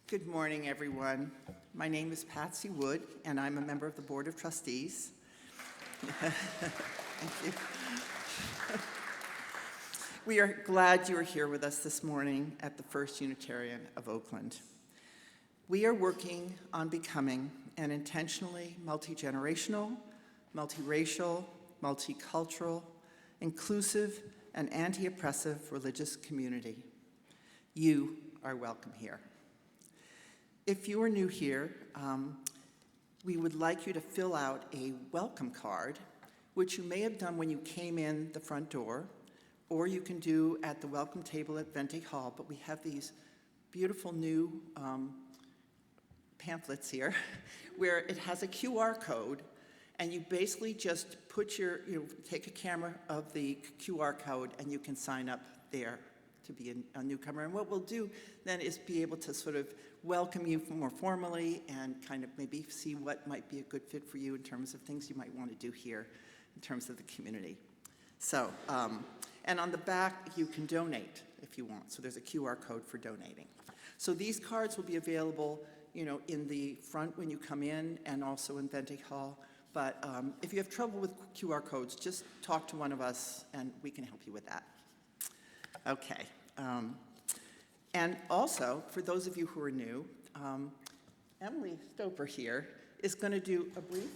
Good morning, everyone. My name is Patsy Wood, and I'm a member of the Board of Trustees. Thank you. We are glad you are here with us this morning at the First Unitarian of Oakland. We are working on becoming an intentionally multi-generational, multiracial, multicultural, inclusive, and anti-oppressive religious community. You are welcome here. If you are new here, we would like you to fill out a welcome card, which you may have done when you came in the front door, or you can do at the welcome table at Vente Hall, but we have these beautiful new pamphlets here where it has a QR code, and you basically just put take a camera of the QR code and you can sign up there to be a newcomer. And what we'll do then is be able to sort of welcome you more formally and kind of maybe see what might be a good fit for you in terms of things you might want to do here in terms of the community. So, and on the back, you can donate if you want. So there's a QR code for donating. So these cards will be available, in the front when you come in and also in Vente Hall. But if you have trouble with QR codes, just talk to one of us and we can help you with that. Okay. And also, for those of you who are new, Emily Stoper here is going to do a brief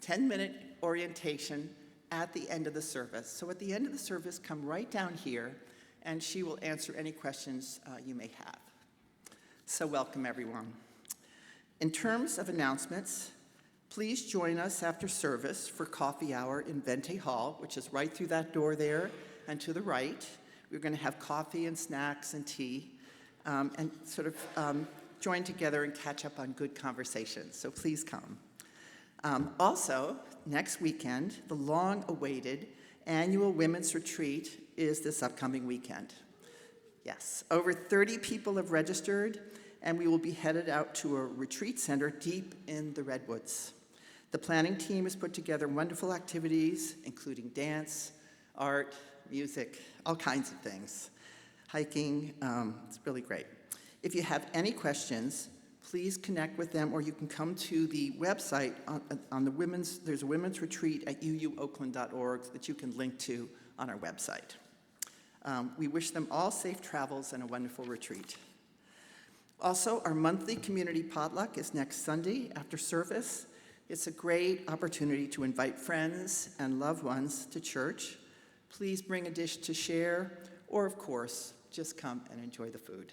10-minute orientation at the end of the service. So at the end of the service, come right down here, and she will answer any questions you may have. So welcome, everyone. In terms of announcements, please join us after service for coffee hour in Vente Hall, which is right through that door there and to the right. We're going to have coffee and snacks and tea and sort of join together and catch up on good conversations. So please come. Also, next weekend, the long-awaited annual Women's Retreat is this upcoming weekend. Yes, over 30 people have registered, and we will be headed out to a retreat center deep in the Redwoods. The planning team has put together wonderful activities, including dance, art, music, all kinds of things. Hiking, it's really great. If you have any questions, please connect with them, or you can come to the website on the women's, there's a women's retreat at uuoakland.org that you can link to on our website. We wish them all safe travels and a wonderful retreat. Also, our monthly community potluck is next Sunday after service. It's a great opportunity to invite friends and loved ones to church. Please bring a dish to share, or of course, just come and enjoy the food.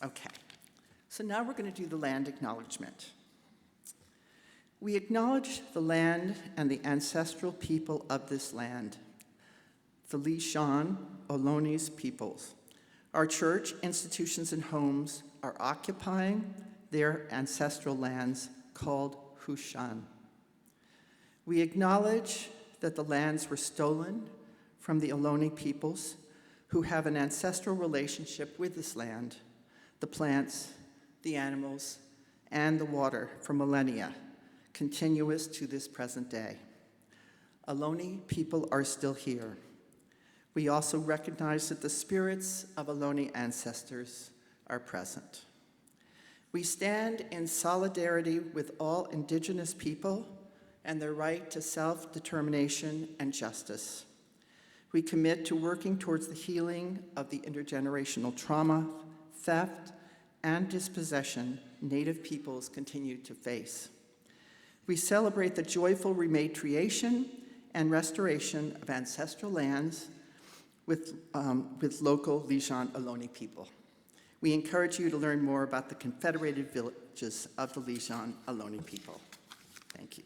Okay, so now we're going to do the land acknowledgement. We acknowledge the land and the ancestral people of this land, the Lishan Ohlone peoples. Our church, institutions, and homes are occupying their ancestral lands called Hushan. We acknowledge that the lands were stolen from the Ohlone peoples who have an ancestral relationship with this land, the plants, the animals, and the water for millennia, continuous to this present day. Ohlone people are still here. We also recognize that the spirits of Ohlone ancestors are present. We stand in solidarity with all indigenous people and their right to self-determination and justice. We commit to working towards the healing of the intergenerational trauma, theft, and dispossession Native peoples continue to face. We celebrate the joyful rematriation and restoration of ancestral lands with local Lishan Ohlone people. We encourage you to learn more about the Confederated Villages of the Lishan Ohlone people. Thank you.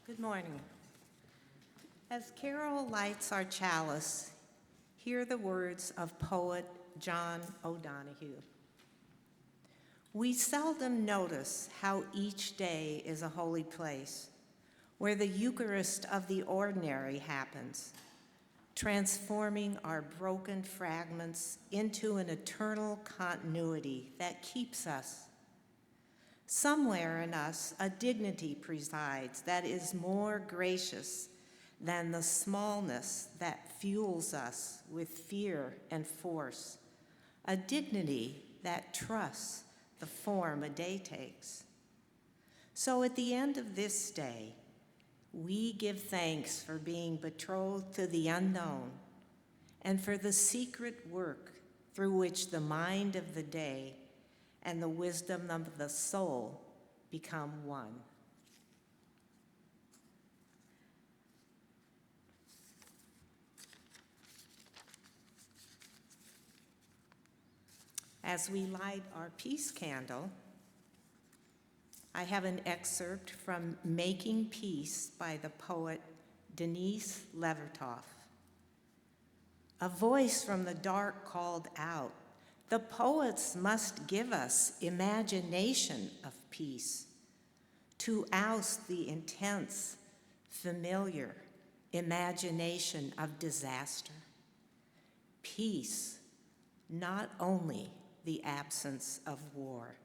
Good morning. As Carol lights our chalice, hear the words of poet John O'Donohue. We seldom notice how each day is a holy place, where the Eucharist of the ordinary happens, transforming our broken fragments into an eternal continuity that keeps us. Somewhere in us, a dignity presides that is more gracious than the smallness that fuels us with fear and force, a dignity that trusts the form a day takes. So at the end of this day, we give thanks for being betrothed to the unknown and for the secret work through which the mind of the day and the wisdom of the soul become one. As we light our peace candle, I have an excerpt from Making Peace by the poet Denise Levertov. A voice from the dark called out, "The poets must give us imagination of peace, to oust the intense, familiar imagination of disaster. Peace, not only the absence of war."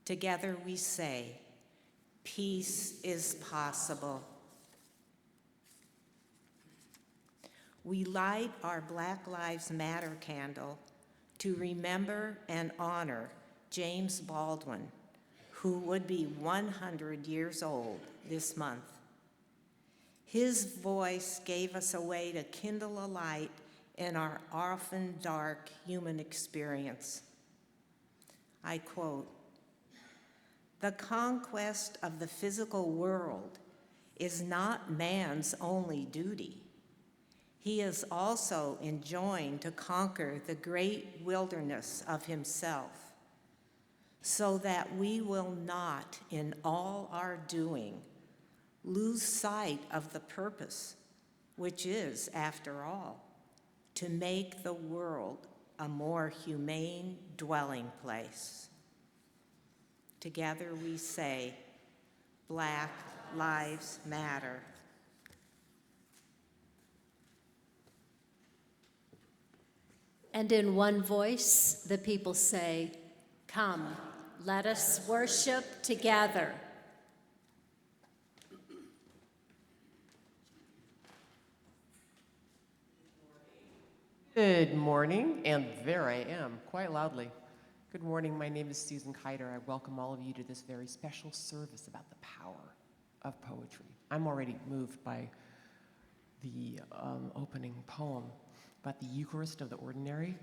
Together we say, peace is possible. We light our Black Lives Matter candle to remember and honor James Baldwin, who would be 100 years old this month. His voice gave us a way to kindle a light in our often dark human experience. I quote, "The conquest of the physical world is not man's only duty. He is also enjoined to conquer the great wilderness of himself, so that we will not, in all our doing, lose sight of the purpose which is, after all, to make the world a more humane dwelling place. Together we say, Black Lives Matter. And in one voice, the people say, "Come, let us worship together." Good morning, and there I am, quite loudly. Good morning, my name is Susan Keiter. I welcome all of you to this very special service about the power of poetry. I'm already moved by the opening poem about the Eucharist of the ordinary.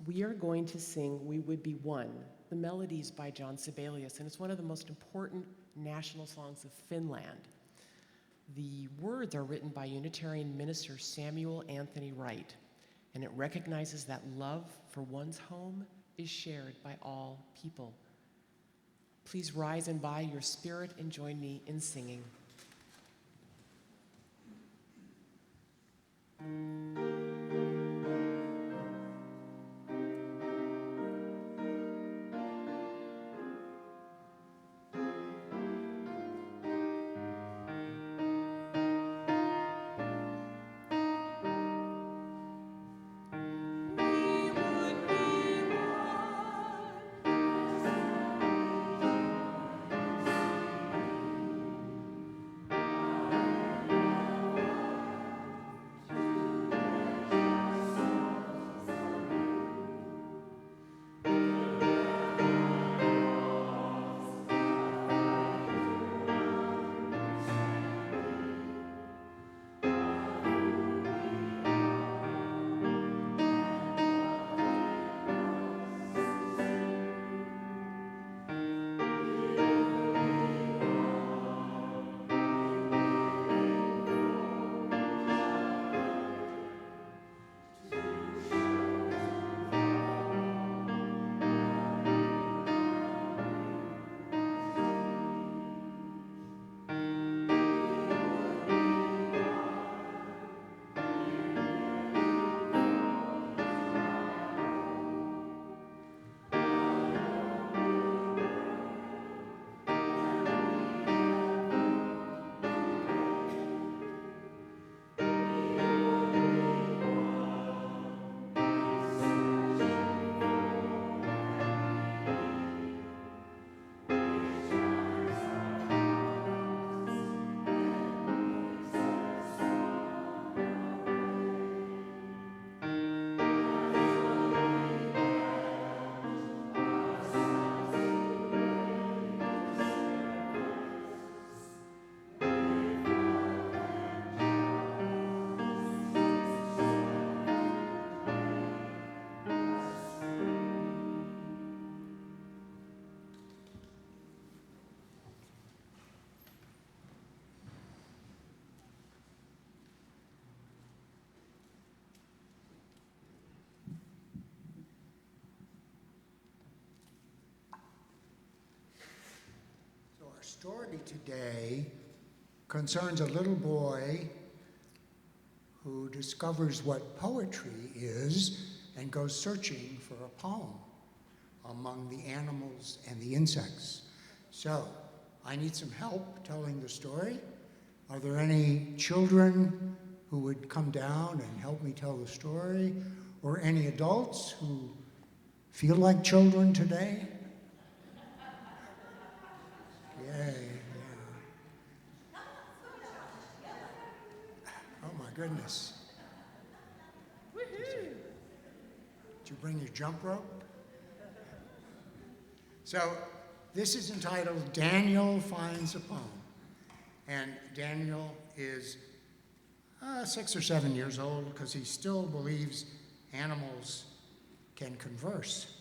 We are going to sing We Would Be One. The melody's by John Sibelius, and it's one of the most important national songs of Finland. The words are written by Unitarian minister Samuel Anthony Wright, and it recognizes that love for one's home is shared by all people. Please rise and by your spirit and join me in singing. Our story today concerns a little boy who discovers what poetry is and goes searching for a poem among the animals and the insects. So, I need some help telling the story. Are there any children who would come down and help me tell the story? Or any adults who feel like children today? Yay, yeah. Oh my goodness. Did you bring your jump rope? So this is entitled Daniel Finds a Poem. And Daniel is 6 or 7 years old because he still believes animals can converse.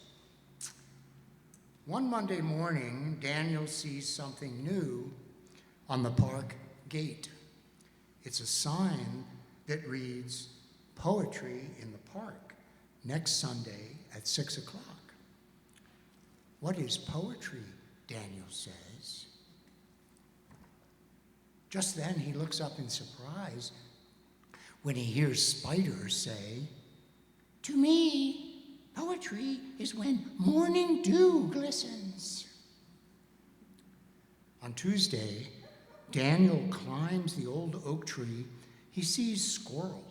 One Monday morning, Daniel sees something new on the park gate. It's a sign that reads, "Poetry in the park, next Sunday at 6 o'clock." What is poetry? Daniel says. Just then he looks up in surprise when he hears spiders say, "To me, poetry is when morning dew glistens." On Tuesday, Daniel climbs the old oak tree. He sees Squirrel.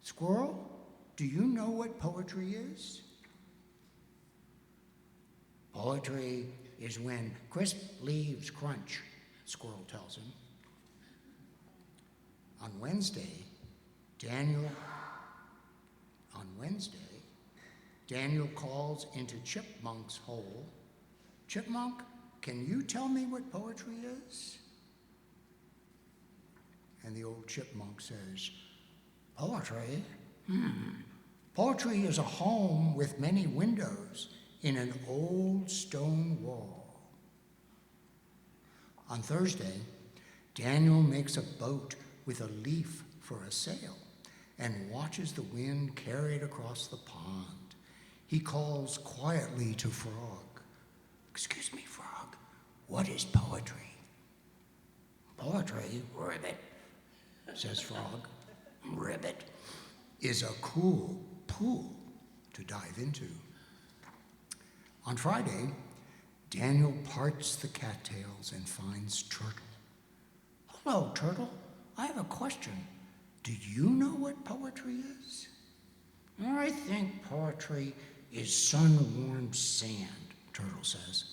"Squirrel, do you know what poetry is?" "Poetry is when crisp leaves crunch," Squirrel tells him. On Wednesday, Daniel calls into Chipmunk's hole. "Chipmunk, can you tell me what poetry is?" And the old chipmunk says, "Poetry? Poetry is a home with many windows in an old stone wall." On Thursday, Daniel makes a boat with a leaf for a sail and watches the wind carry it across the pond. He calls quietly to Frog. "Excuse me, Frog, what is poetry?" "Poetry, Ribbit," says Frog. "Ribbit is a cool pool to dive into." On Friday, Daniel parts the cattails and finds Turtle. "Hello, Turtle. I have a question. Do you know what poetry is?" "I think poetry is sun-warmed sand," Turtle says.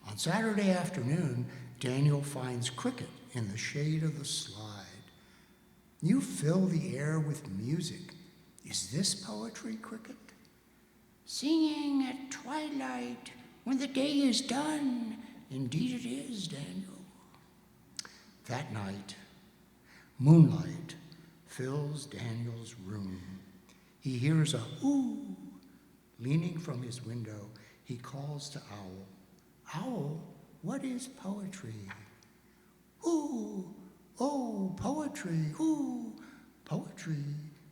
On Saturday afternoon, Daniel finds Cricket in the shade of the slide. "You fill the air with music. Is this poetry, Cricket?" "Singing at twilight when the day is done. Indeed it is, Daniel." That night, moonlight fills Daniel's room. He hears a "ooh." Leaning from his window, he calls to Owl. "Owl, what is poetry?" "Ooh, oh, poetry, ooh. Poetry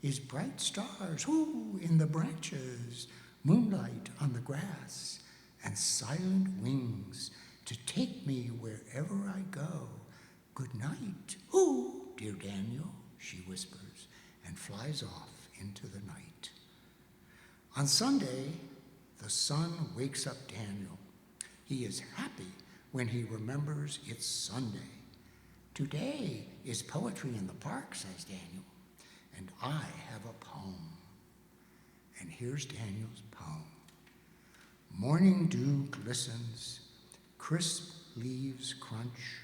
is bright stars, ooh, in the branches, moonlight on the grass, and silent wings to take me wherever I go. Good night, ooh, dear Daniel," she whispers, and flies off into the night. On Sunday, the sun wakes up Daniel. He is happy when he remembers it's Sunday. "Today is poetry in the park," says Daniel, "and I have a poem." And here's Daniel's poem. Morning dew glistens, crisp leaves crunch.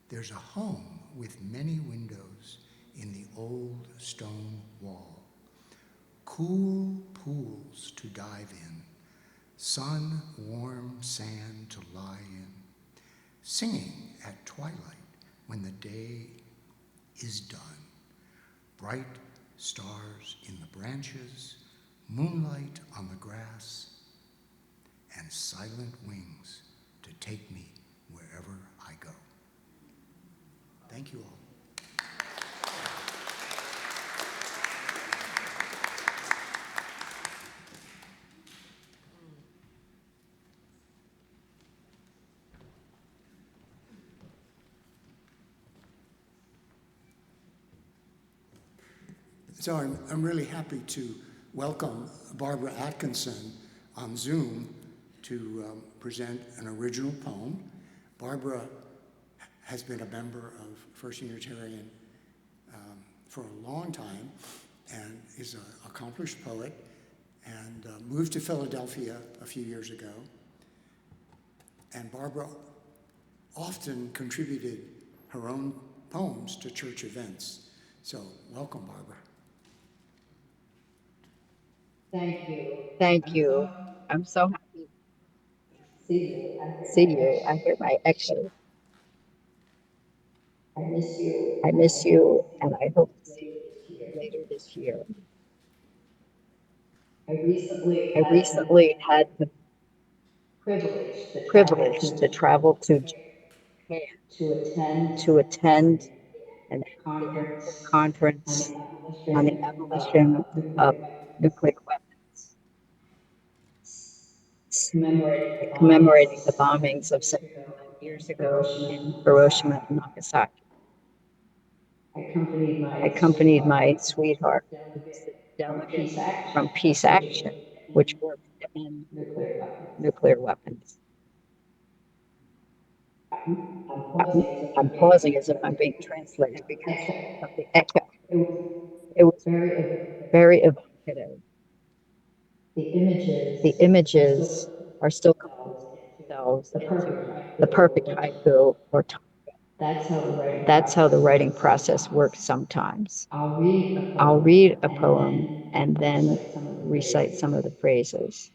There's a home with many windows in the old stone wall. Cool pools to dive in, sun-warm sand to lie in. Singing at twilight when the day is done. Bright stars in the branches, moonlight on the grass, and silent wings to take me wherever I go. Thank you all. So I'm really happy to welcome Barbara Atkinson on Zoom to present an original poem. Barbara has been a member of First Unitarian for a long time and is an accomplished poet and moved to Philadelphia a few years ago. And Barbara often contributed her own poems to church events. So welcome, Barbara. Thank you. Thank you. I'm so happy to see you. I hear my echo. I miss you, and I hope to see you later this year. I recently had the privilege to travel to Japan to attend an international conference on the abolition of nuclear weapons, commemorating the bombings of September years ago in Hiroshima and Nagasaki. I accompanied my sweetheart, who was the delegate from Peace Action, which worked to end nuclear weapons. I'm pausing as if I'm being translated because of the echo. It was very evocative. The images are still composing themselves into the perfect haiku or that's how the writing process works sometimes. I'll read a poem and then recite some of the phrases.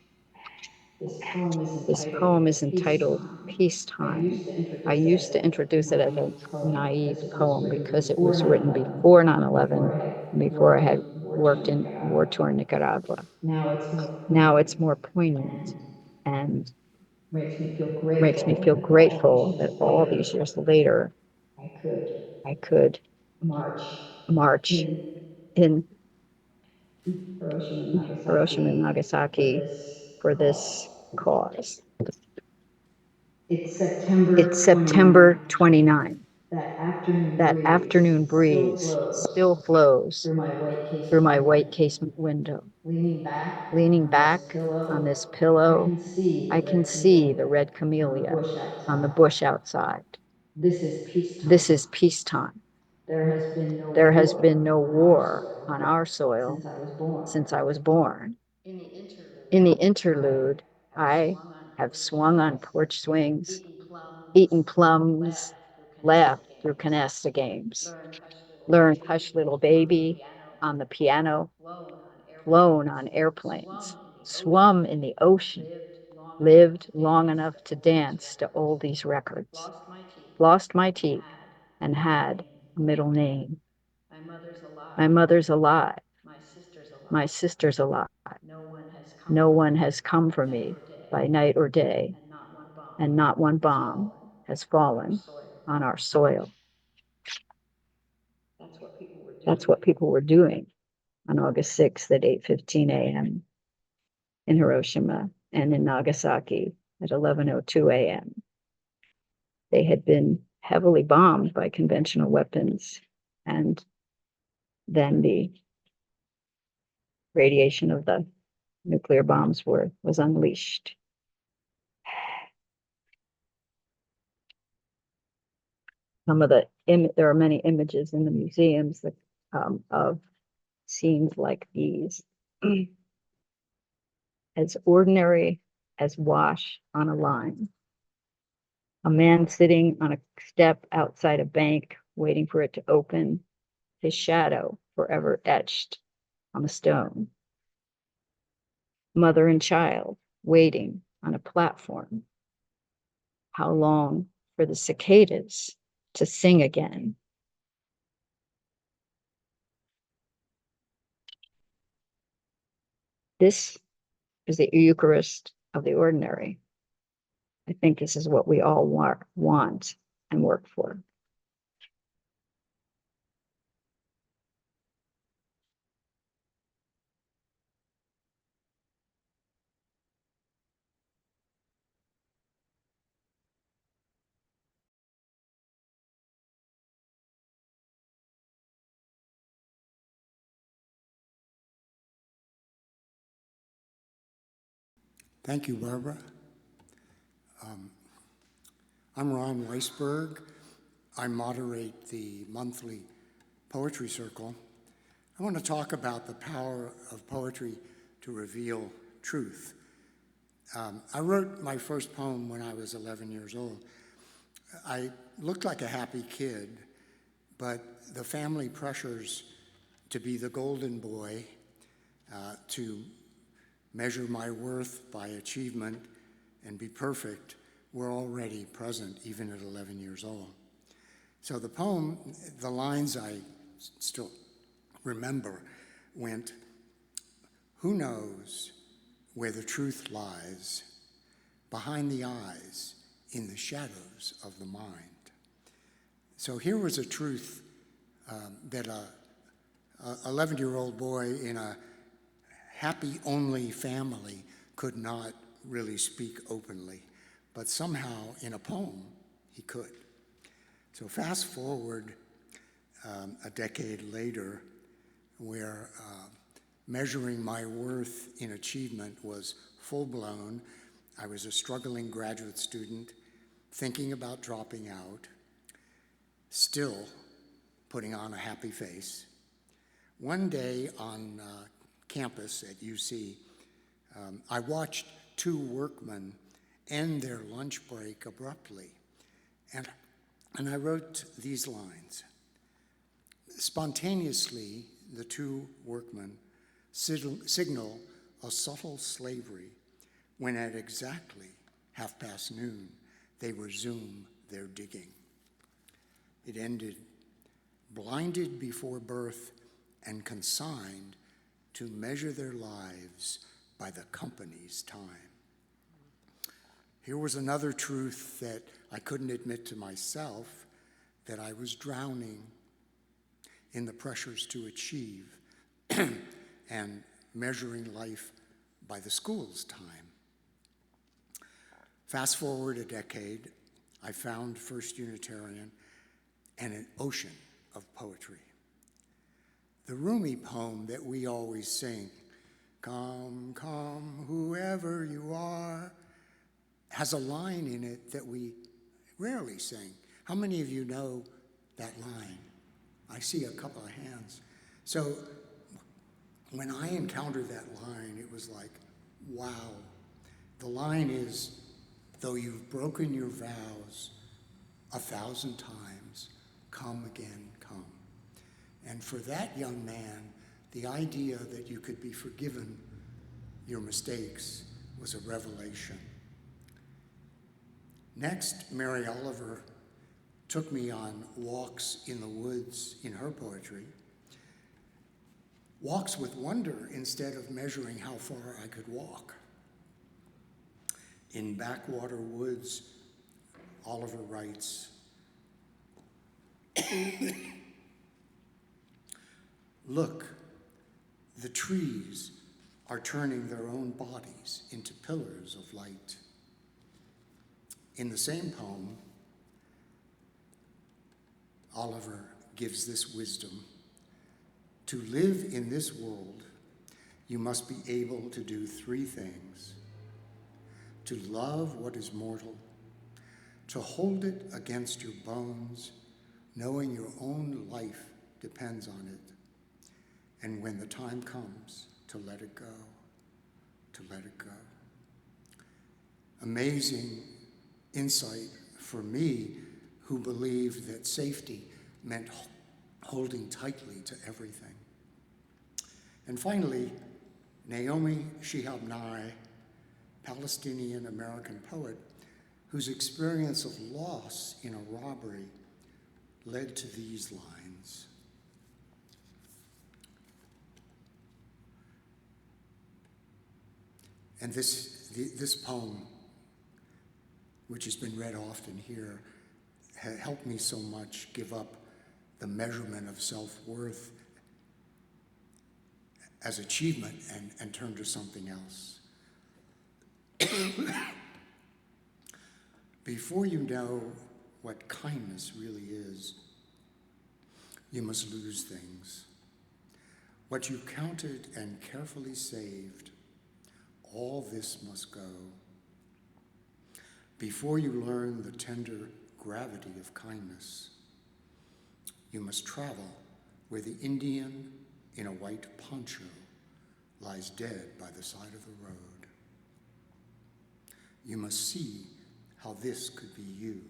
This poem is entitled Peacetime. I used to introduce it as a naive poem because it was written before 9/11 and before I had worked in war-torn Nicaragua. Now it's more poignant and makes me feel grateful that all these years later, I could march in Hiroshima and Nagasaki for this cause. It's September 29. That afternoon breeze still flows through my white casement window. Leaning back on this pillow, I can see the red camellia on the bush outside. This is peacetime. There has been no war on our soil since I was born. In the interlude, I have swung on porch swings, eaten plums, laughed through canasta games, learned Hush Little Baby on the piano, flown on airplanes, swum in the ocean, lived long enough to dance to oldies records, lost my teeth, and had a middle name. My mother's alive. My sister's alive. No one has come for me by night or day, and not one bomb has fallen on our soil. That's what people were doing on August 6th at 8:15 a.m. in Hiroshima and in Nagasaki at 11:02 a.m. They had been heavily bombed by conventional weapons, and then the radiation of the nuclear bombs was unleashed. There are many images in the museums that, of scenes like these. As ordinary as wash on a line. A man sitting on a step outside a bank waiting for it to open, his shadow forever etched on the stone. Mother and child waiting on a platform. How long for the cicadas to sing again? This is the Eucharist of the ordinary. I think this is what we all want and work for. Thank you, Barbara. I'm Ron Weisberg. I moderate the monthly poetry circle. I want to talk about the power of poetry to reveal truth. I wrote my first poem when I was 11 years old. I looked like a happy kid, but the family pressures to be the golden boy, to measure my worth by achievement and be perfect were already present even at 11 years old. So the poem, the lines I still remember went, "Who knows where the truth lies behind the eyes in the shadows of the mind?" So here was a truth that a 11-year-old boy in a happy-only family could not really speak openly. But somehow in a poem, he could. So fast forward a decade later, where measuring my worth in achievement was full-blown. I was a struggling graduate student, thinking about dropping out, still putting on a happy face. One day on campus at UC, I watched two workmen end their lunch break abruptly, and I wrote these lines. Spontaneously, the two workmen signal a subtle slavery when at exactly noon they resume their digging. It ended, blinded before birth and consigned to measure their lives by the company's time. Here was another truth that I couldn't admit to myself, that I was drowning in the pressures to achieve and measuring life by the school's time. Fast forward a decade, I found First Unitarian and an ocean of poetry. The Rumi poem that we always sing, "Come, come, whoever you are," has a line in it that we rarely sing. How many of you know that line? I see a couple of hands. So when I encountered that line, it was like, wow. The line is, though you've broken your vows 1,000 times, come again, come. And for that young man, the idea that you could be forgiven your mistakes was a revelation. Next, Mary Oliver took me on walks in the woods in her poetry. Walks with wonder instead of measuring how far I could walk. In backwater woods, Oliver writes, "Look, the trees are turning their own bodies into pillars of light." In the same poem, Oliver gives this wisdom. To live in this world, you must be able to do three things: to love what is mortal, to hold it against your bones, knowing your own life depends on it, and when the time comes, to let it go, to let it go. Amazing insight for me, who believed that safety meant holding tightly to everything. And finally, Naomi Shihab Nye, Palestinian-American poet, whose experience of loss in a robbery led to these lines. And this poem, which has been read often here, helped me so much give up the measurement of self-worth as achievement and turn to something else. Before you know what kindness really is, you must lose things. What you counted and carefully saved, all this must go. Before you learn the tender gravity of kindness, you must travel where the Indian in a white poncho lies dead by the side of the road. You must see how this could be you.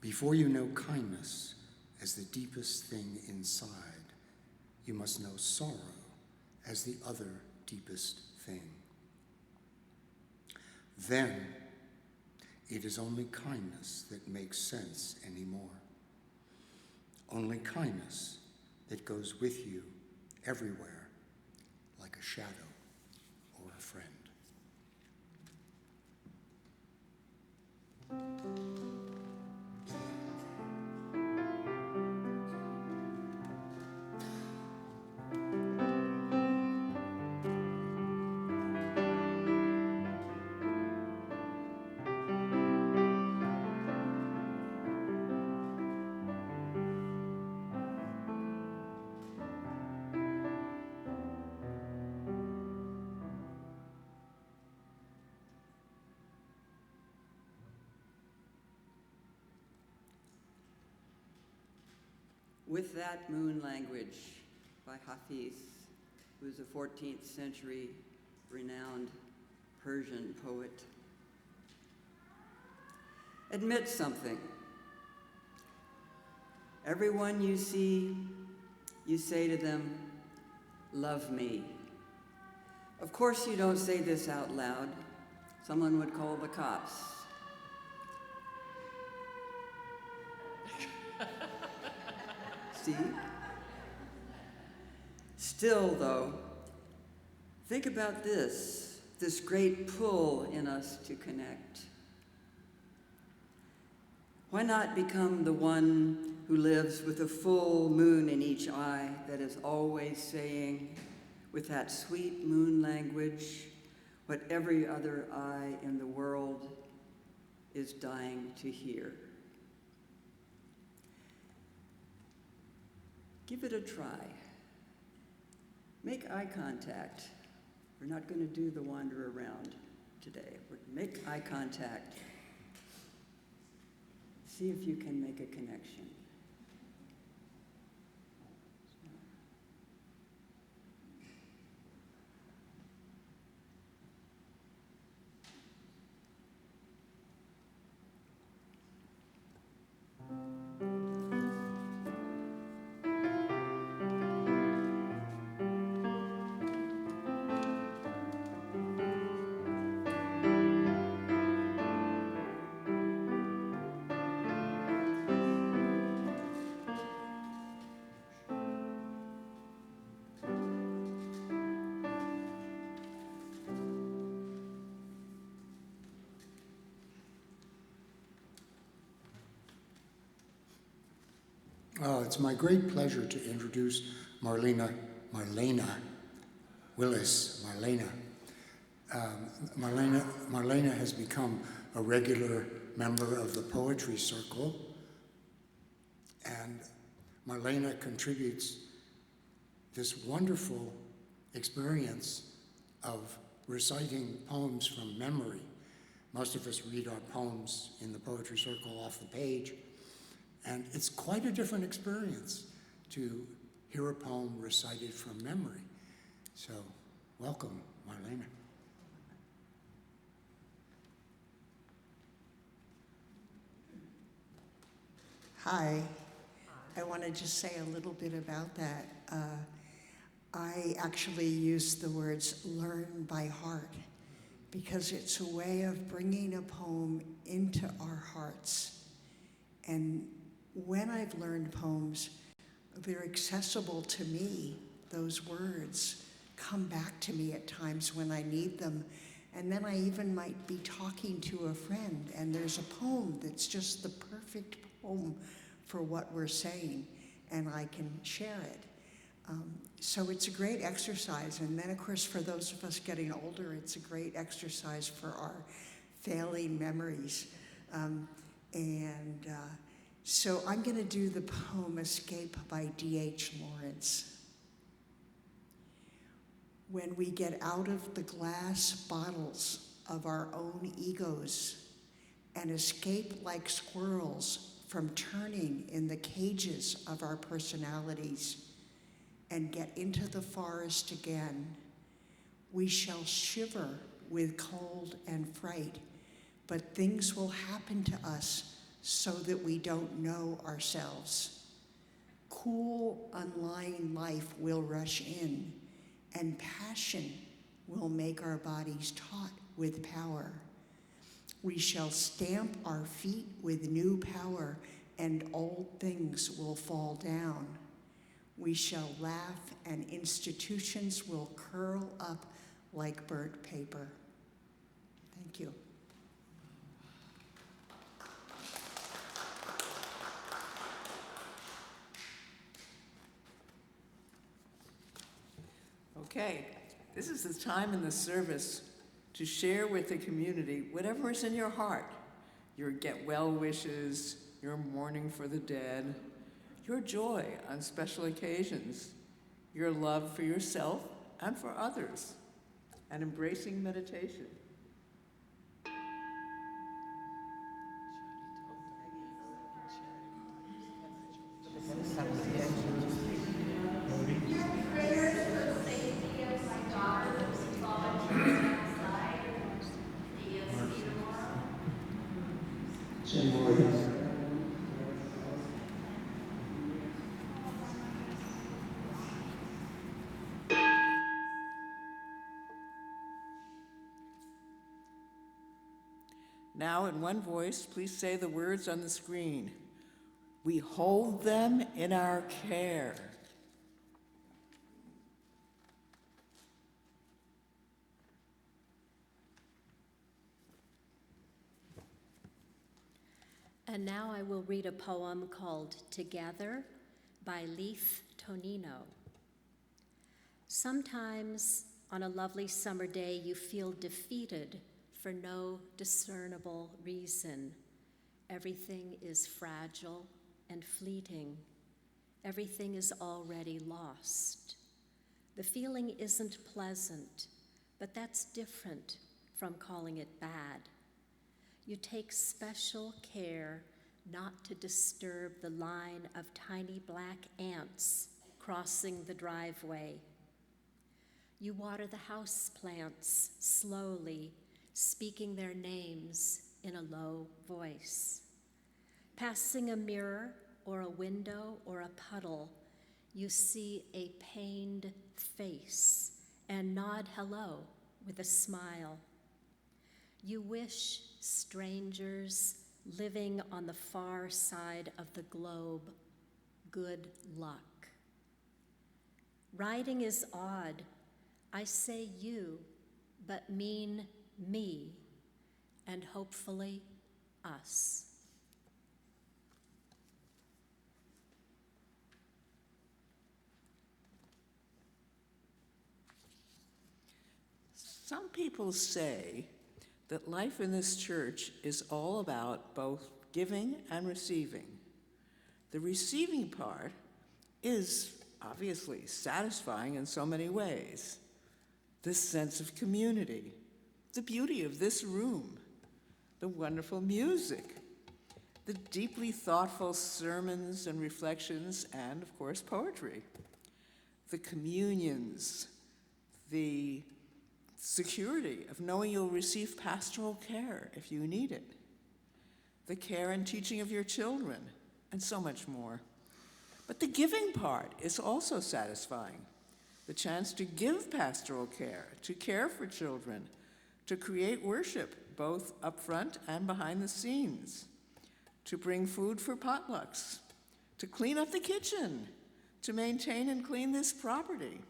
Before you know kindness as the deepest thing inside, you must know sorrow as the other deepest thing. Then, it is only kindness that makes sense anymore. Only kindness that goes with you everywhere, like a shadow or a friend. With That Moon Language by Hafiz, who is a 14th century renowned Persian poet. Admit something. Everyone you see, you say to them, "Love me." Of course you don't say this out loud. Someone would call the cops. See? Still, though, think about this great pull in us to connect. Why not become the one who lives with a full moon in each eye that is always saying, with that sweet moon language, what every other eye in the world is dying to hear? Give it a try. Make eye contact. We're not going to do the wander around today. Make eye contact. See if you can make a connection. It's my great pleasure to introduce Marlena Willis. Marlena has become a regular member of the Poetry Circle, and Marlena contributes this wonderful experience of reciting poems from memory. Most of us read our poems in the Poetry Circle off the page, and it's quite a different experience to hear a poem recited from memory. So, welcome, Marlena. Hi. I want to just say a little bit about that. I actually use the words learn by heart because it's a way of bringing a poem into our hearts. And when I've learned poems, they're accessible to me. Those words come back to me at times when I need them. And then I even might be talking to a friend, and there's a poem that's just the perfect poem for what we're saying, and I can share it. So it's a great exercise. And then, of course, for those of us getting older, it's a great exercise for our failing memories. So I'm going to do the poem Escape by D.H. Lawrence. When we get out of the glass bottles of our own egos and escape like squirrels from turning in the cages of our personalities and get into the forest again, we shall shiver with cold and fright, but things will happen to us so that we don't know ourselves. Cool, unlying life will rush in, and passion will make our bodies taut with power. We shall stamp our feet with new power, and old things will fall down. We shall laugh, and institutions will curl up like burnt paper. Thank you. Okay, this is the time in the service to share with the community whatever is in your heart. Your get well wishes, your mourning for the dead, your joy on special occasions, your love for yourself and for others, and embracing meditation. Now, in one voice, please say the words on the screen. We hold them in our care. And now I will read a poem called Together by Leith Tonino. Sometimes on a lovely summer day, you feel defeated for no discernible reason. Everything is fragile and fleeting. Everything is already lost. The feeling isn't pleasant, but that's different from calling it bad. You take special care not to disturb the line of tiny black ants crossing the driveway. You water the house plants slowly, speaking their names in a low voice. Passing a mirror or a window or a puddle, you see a pained face and nod hello with a smile. You wish strangers living on the far side of the globe good luck. Writing is odd. I say you, but mean me, and hopefully us. Some people say that life in this church is all about both giving and receiving. The receiving part is obviously satisfying in so many ways. This sense of community, the beauty of this room, the wonderful music, the deeply thoughtful sermons and reflections, and of course, poetry, the communions, the security of knowing you'll receive pastoral care if you need it, the care and teaching of your children, and so much more. But the giving part is also satisfying. The chance to give pastoral care, to care for children, to create worship, both up front and behind the scenes, to bring food for potlucks, to clean up the kitchen, to maintain and clean this property,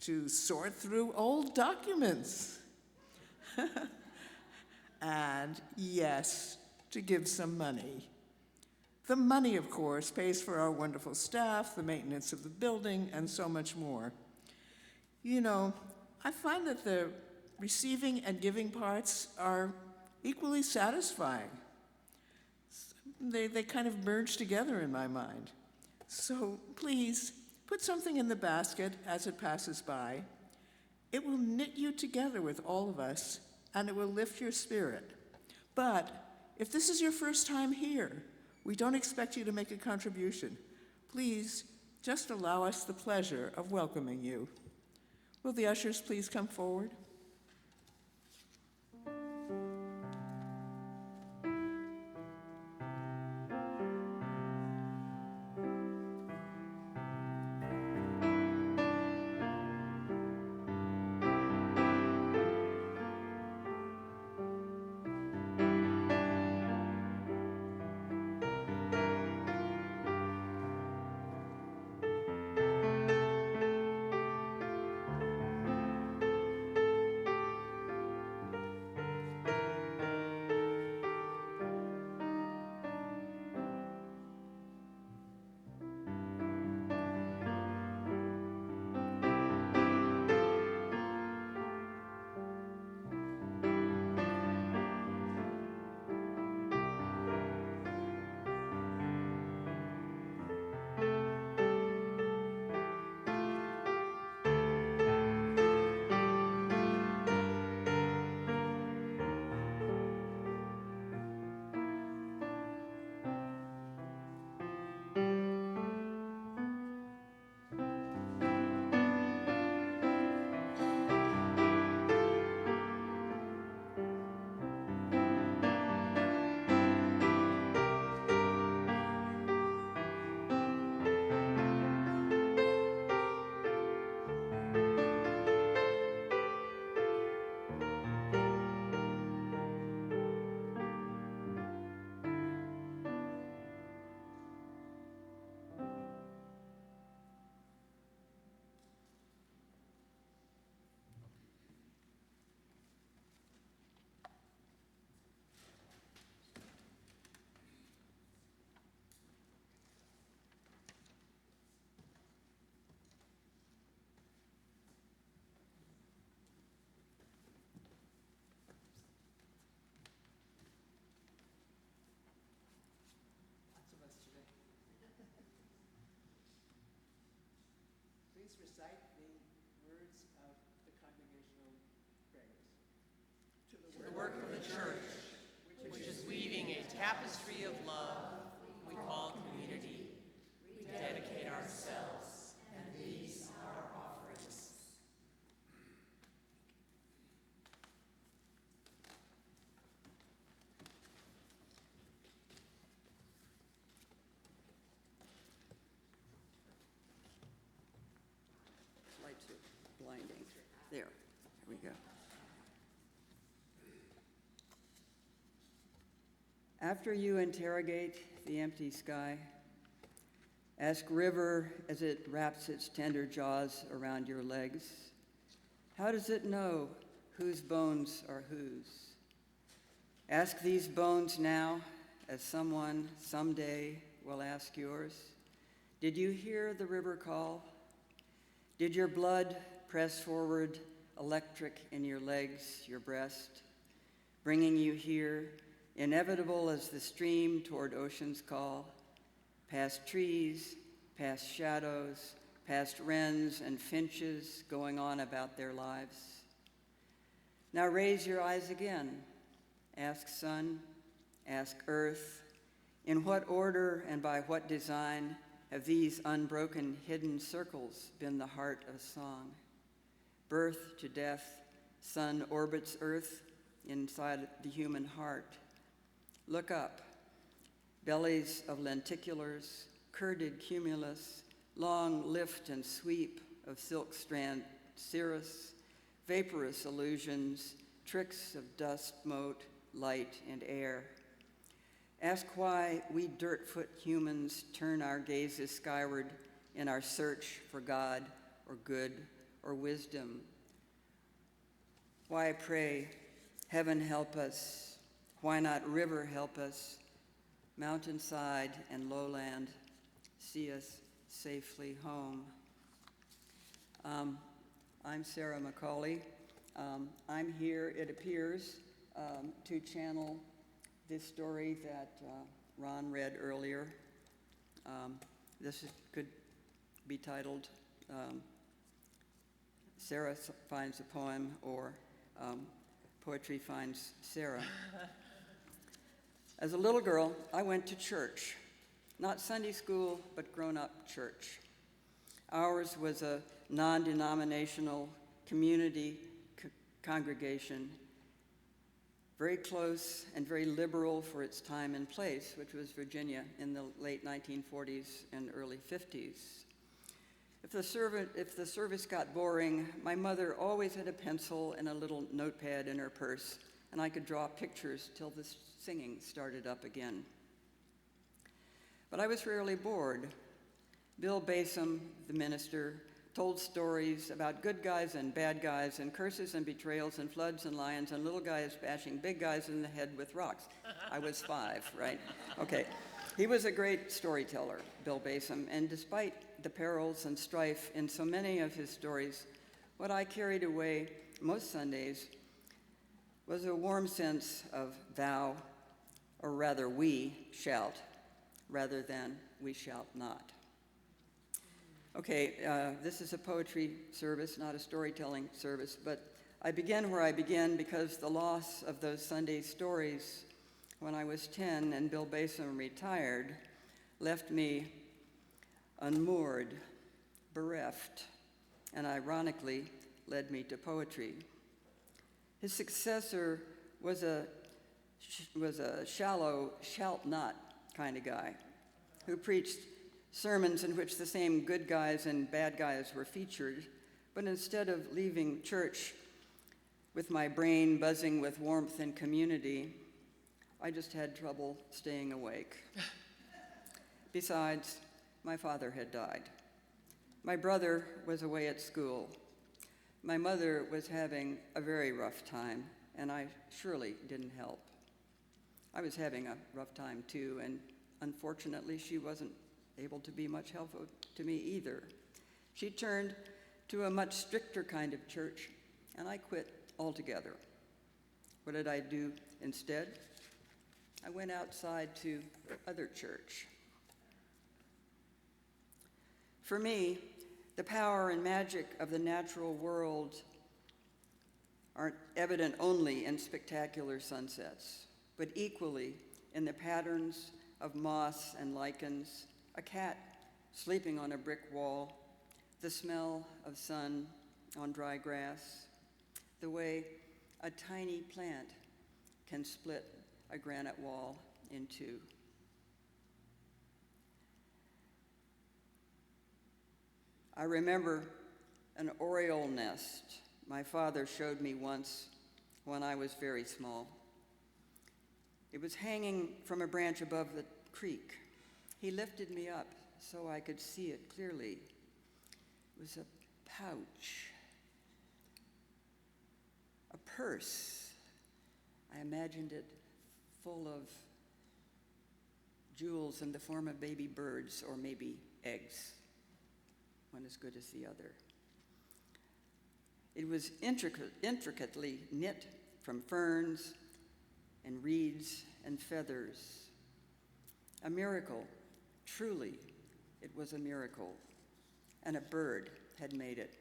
to sort through old documents, and yes, to give some money. The money, of course, pays for our wonderful staff, the maintenance of the building, and so much more. You know, I find that the receiving and giving parts are equally satisfying. They kind of merge together in my mind. So please, put something in the basket as it passes by. It will knit you together with all of us, and it will lift your spirit. But if this is your first time here, we don't expect you to make a contribution. Please, just allow us the pleasure of welcoming you. Will the ushers please come forward? please recite the words of the congregational prayers. To the work of the church, which is weaving a tapestry of love we call community, we dedicate ourselves, and these are our offerings. Lights are blinding. There we go. After you interrogate the empty sky, ask river as it wraps its tender jaws around your legs, how does it know whose bones are whose? Ask these bones now, as someone someday will ask yours. Did you hear the river call? Did your blood press forward, electric in your legs, your breast, bringing you here, inevitable as the stream toward ocean's call, past trees, past shadows, past wrens and finches going on about their lives? Now raise your eyes again. Ask sun, ask earth, in what order and by what design have these unbroken hidden circles been the heart of song? Birth to death, sun orbits earth inside the human heart. Look up, bellies of lenticulars, curded cumulus, long lift and sweep of silk strand cirrus, vaporous illusions, tricks of dust, mote, light, and air. Ask why we dirtfoot humans turn our gazes skyward in our search for God or good or wisdom. Why pray, heaven help us? Why not river help us? Mountainside and lowland, see us safely home. I'm Sarah McCauley. I'm here, it appears, to channel this story that Ron read earlier. Could be titled Sarah Finds a Poem, or Poetry Finds Sarah. As a little girl, I went to church, not Sunday school, but grown-up church. Ours was a non-denominational community congregation, very close and very liberal for its time and place, which was Virginia in the late 1940s and early 50s. If the service got boring, my mother always had a pencil and a little notepad in her purse, and I could draw pictures till the singing started up again. But I was rarely bored. Bill Basom, the minister, told stories about good guys and bad guys and curses and betrayals and floods and lions and little guys bashing big guys in the head with rocks. I was 5, right? Okay. He was a great storyteller, Bill Basom, and despite the perils and strife in so many of his stories, what I carried away most Sundays was a warm sense of thou, or rather we, shalt, rather than we shalt not. Okay, this is a poetry service, not a storytelling service, but I begin where I begin because the loss of those Sunday stories when I was 10 and Bill Basom retired left me unmoored, bereft, and ironically led me to poetry. His successor was a shallow, shalt not kind of guy who preached sermons in which the same good guys and bad guys were featured, but instead of leaving church with my brain buzzing with warmth and community, I just had trouble staying awake. Besides, my father had died. My brother was away at school. My mother was having a very rough time, and I surely didn't help. I was having a rough time too, and unfortunately she wasn't able to be much help to me either. She turned to a much stricter kind of church, and I quit altogether. What did I do instead? I went outside to other church. For me, The power and magic of the natural world aren't evident only in spectacular sunsets, but equally in the patterns of moss and lichens, a cat sleeping on a brick wall, the smell of sun on dry grass, the way a tiny plant can split a granite wall in two. I remember an oriole nest my father showed me once when I was very small. It was hanging from a branch above the creek. He lifted me up so I could see it clearly. It was a pouch, a purse. I imagined it full of jewels in the form of baby birds or maybe eggs, one as good as the other. It was intricately knit from ferns and reeds and feathers. A miracle, truly, it was a miracle, and a bird had made it.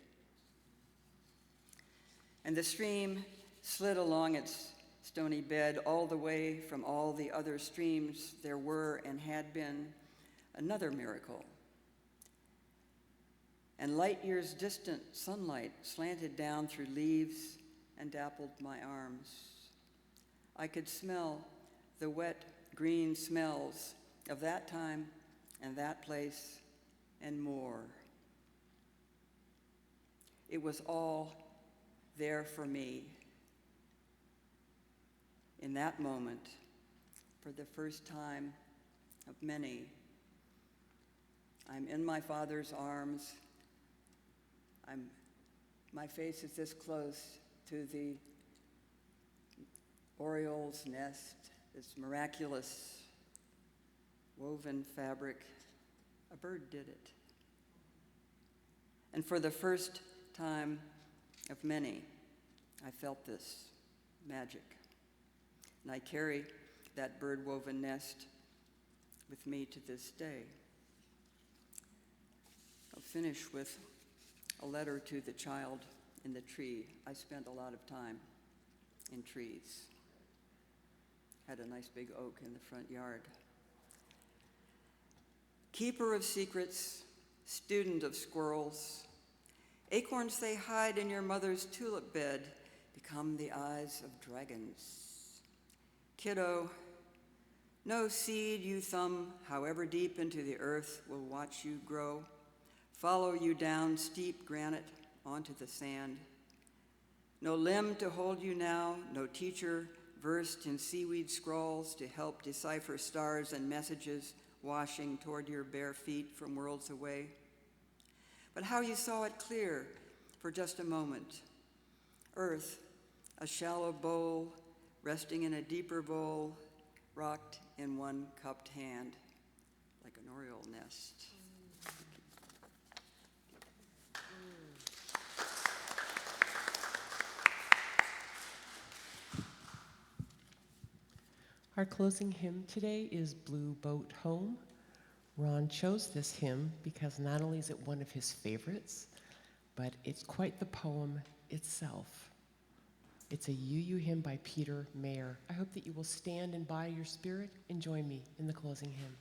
And the stream slid along its stony bed all the way from all the other streams there were and had been, another miracle. And light years distant sunlight slanted down through leaves and dappled my arms. I could smell the wet green smells of that time and that place and more. It was all there for me. In that moment, for the first time of many, I'm in my Father's arms. My face is this close to the oriole's nest, this miraculous woven fabric. A bird did it. And for the first time of many, I felt this magic. And I carry that bird-woven nest with me to this day. I'll finish with a letter to the child in the tree. I spent a lot of time in trees. Had a nice big oak in the front yard. Keeper of secrets, student of squirrels, acorns they hide in your mother's tulip bed become the eyes of dragons. Kiddo, no seed you thumb, however deep into the earth, will watch you grow, follow you down steep granite onto the sand. No limb to hold you now, no teacher versed in seaweed scrawls to help decipher stars and messages washing toward your bare feet from worlds away. But how you saw it clear for just a moment. Earth, a shallow bowl, resting in a deeper bowl, rocked in one cupped hand, like an oriole nest. Our closing hymn today is Blue Boat Home. Ron chose this hymn because not only is it one of his favorites, but it's quite the poem itself. It's a UU hymn by Peter Mayer. I hope that you will stand and by your spirit and join me in the closing hymn.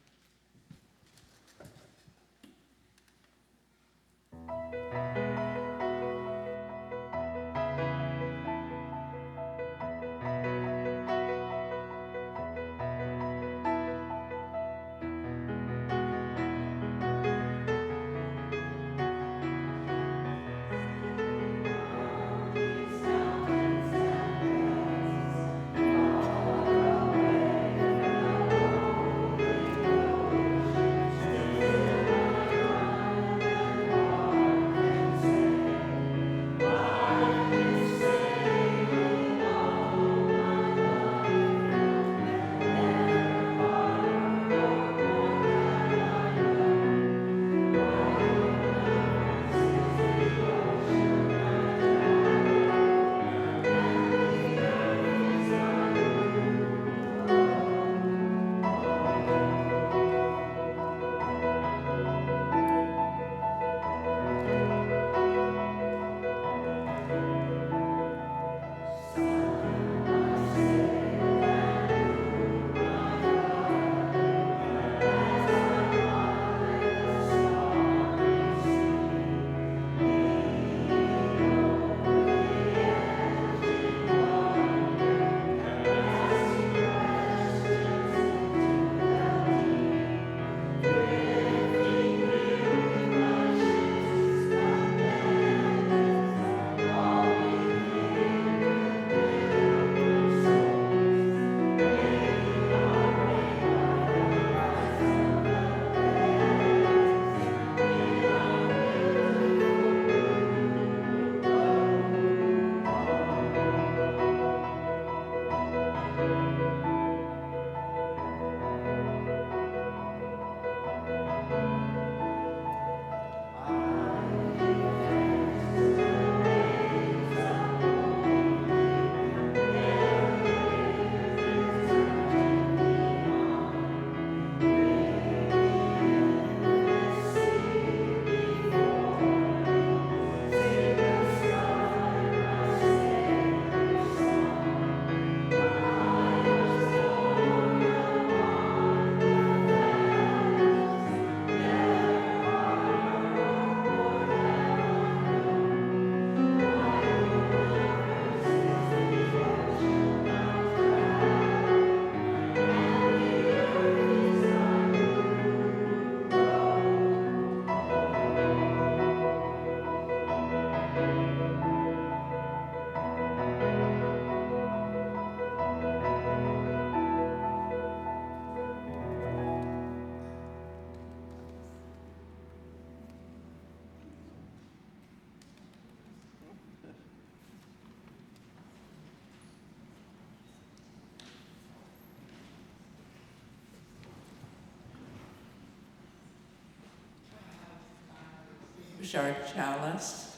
relinquish our chalice.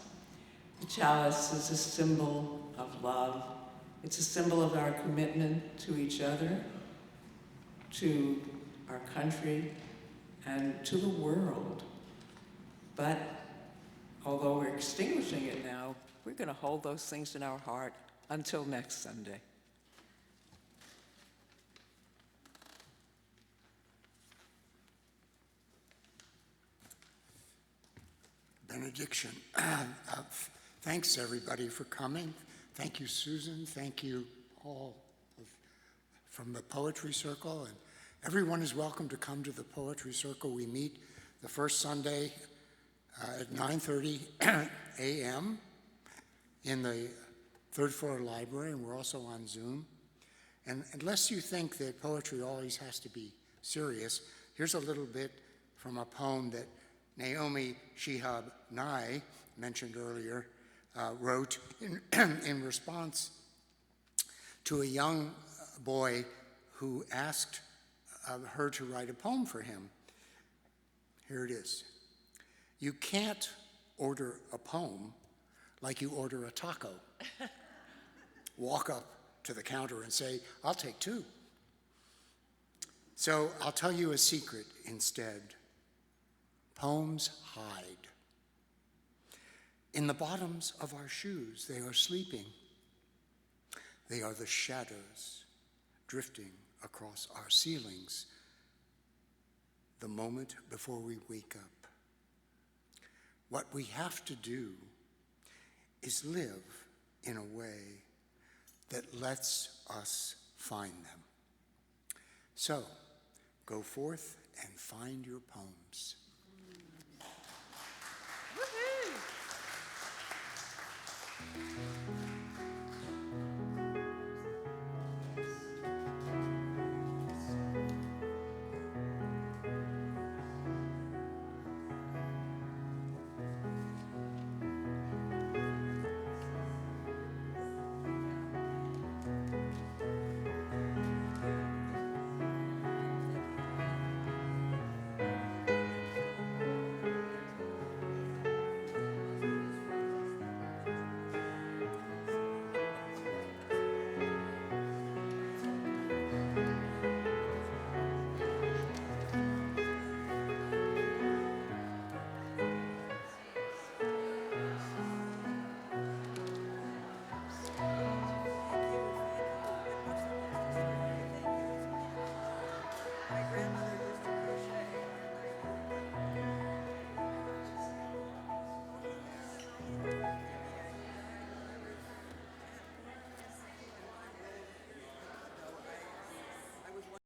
The chalice is a symbol of love. It's a symbol of our commitment to each other, to our country, and to the world. But although we're extinguishing it now, we're going to hold those things in our heart until next Sunday. Benediction. Thanks, everybody, for coming. Thank you, Susan. Thank you all from the Poetry Circle. And everyone is welcome to come to the Poetry Circle. We meet the first Sunday at 9:30 a.m. in the third floor library, and we're also on Zoom. And unless you think that poetry always has to be serious, here's a little bit from a poem that Naomi Shihab Nye, mentioned earlier, wrote in response to a young boy who asked her to write a poem for him. Here it is. You can't order a poem like you order a taco. Walk up to the counter and say, I'll take two. So I'll tell you a secret instead. Poems hide. In the bottoms of our shoes, they are sleeping. They are the shadows drifting across our ceilings the moment before we wake up. What we have to do is live in a way that lets us find them. So, go forth and find your poems.